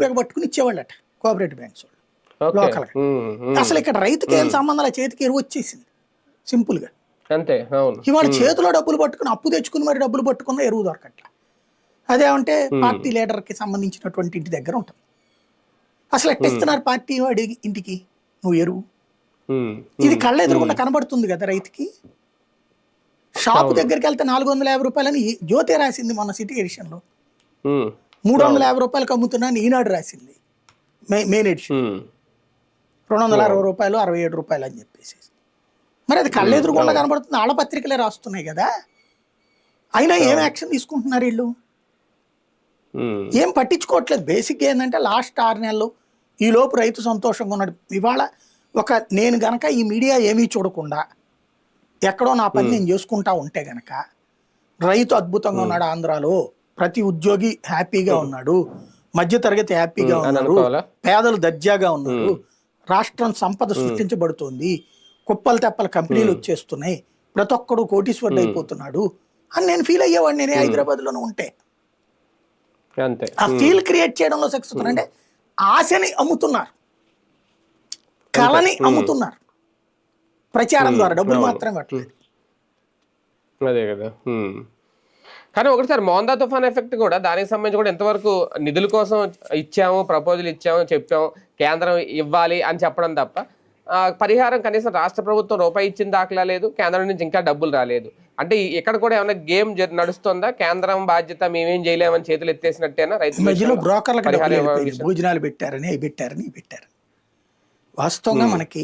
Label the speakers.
Speaker 1: బేగ పట్టుకుని ఇచ్చేవాళ్ళట cooperative banks వాళ్ళు local గా. అసలు ఇక్కడ రైతుకి ఏం సంబంధం, చేతికి ఎరువు వచ్చేసింది సింపుల్ గా.
Speaker 2: అంతే.
Speaker 1: ఇవాళ చేతిలో డబ్బులు పట్టుకుని అప్పు తెచ్చుకుని మరి డబ్బులు పట్టుకున్న ఎరువు దొరకట్లా. అదేమంటే పార్టీ లీడర్ కి సంబంధించినటువంటి ఇంటి దగ్గర ఉంటుంది. అసలు ఎట్టిస్తున్నారు పార్టీ వాడి ఇంటికి నువ్వు ఎరువు? ఇది కళ్ళ ఎదురుకుండా కనబడుతుంది కదా రైతుకి. షాపు దగ్గరికి వెళ్తే 450 రూపాయలని జ్యోతి రాసింది మొన్న సిటీ ఎడిషన్ లో, 350 రూపాయలకు అమ్ముతున్నాను ఈనాడు రాసింది మెయిన్ ఎడిషన్, 260 రూపాయలు 67 రూపాయలు అని చెప్పేసి. మరి అది కళ్ళ ఎదురుకుండా కనబడుతుంది, ఆళ్ళ పత్రికలే రాస్తున్నాయి కదా. అయినా ఏం యాక్షన్ తీసుకుంటున్నారు వీళ్ళు? ఏం పట్టించుకోవట్లేదు. బేసిక్గా ఏంటంటే లాస్ట్ 6 నెలలు ఈ లోపు రైతు సంతోషంగా ఉన్నాడు. ఇవాళ నేను గనక ఈ మీడియా ఏమీ చూడకుండా ఎక్కడో నా పని నేను చేసుకుంటా ఉంటే గనక రైతు అద్భుతంగా ఉన్నాడు ఆంధ్రాలో, ప్రతి ఉద్యోగి హ్యాపీగా ఉన్నాడు, మధ్యతరగతి హ్యాపీగా ఉన్నారు, పేదలు దర్జాగా ఉన్నారు, రాష్ట్రం సంపద సృష్టించబడుతోంది, కుప్పలు తెప్పల కంపెనీలు వచ్చేస్తున్నాయి, ప్రతి ఒక్కడు కోటీశ్వరుడు అయిపోతున్నాడు అని నేను ఫీల్ అయ్యేవాడు నేనే హైదరాబాద్లోనే ఉంటే. ఆ ఫీల్ క్రియేట్ చేయడంలో సక్సెస్ అవుతున్నారు. అంటే ఆశని అమ్ముతున్నారు, కళని అమ్ముతున్నారు ప్రచారం ద్వారా, డబ్బులు మాత్రం కట్టలేదు.
Speaker 2: అదే కదా. కానీ ఒకటిసారి మోందా తుఫాన్ ఎఫెక్ట్ కూడా, దానికి సంబంధించి కూడా ఎంతవరకు నిధుల కోసం ఇచ్చాము, ప్రపోజల్ ఇచ్చాము, చెప్పాము, కేంద్రం ఇవ్వాలి అని చెప్పడం తప్ప పరిహారం కనీసం రాష్ట్ర ప్రభుత్వం రూపాయి ఇచ్చిన దాఖలా లేదు, కేంద్రం నుంచి ఇంకా డబ్బులు రాలేదు. అంటే ఇక్కడ కూడా ఏమైనా గేమ్ నడుస్తుందా? కేంద్రం బాధ్యత మేమేం చేయలేమని చేతులు ఎత్తేసినట్టేనా రైతు?
Speaker 1: మధ్యలో బ్రోకర్లకు భోజనాలు పెట్టారని వాస్తవంగా మనకి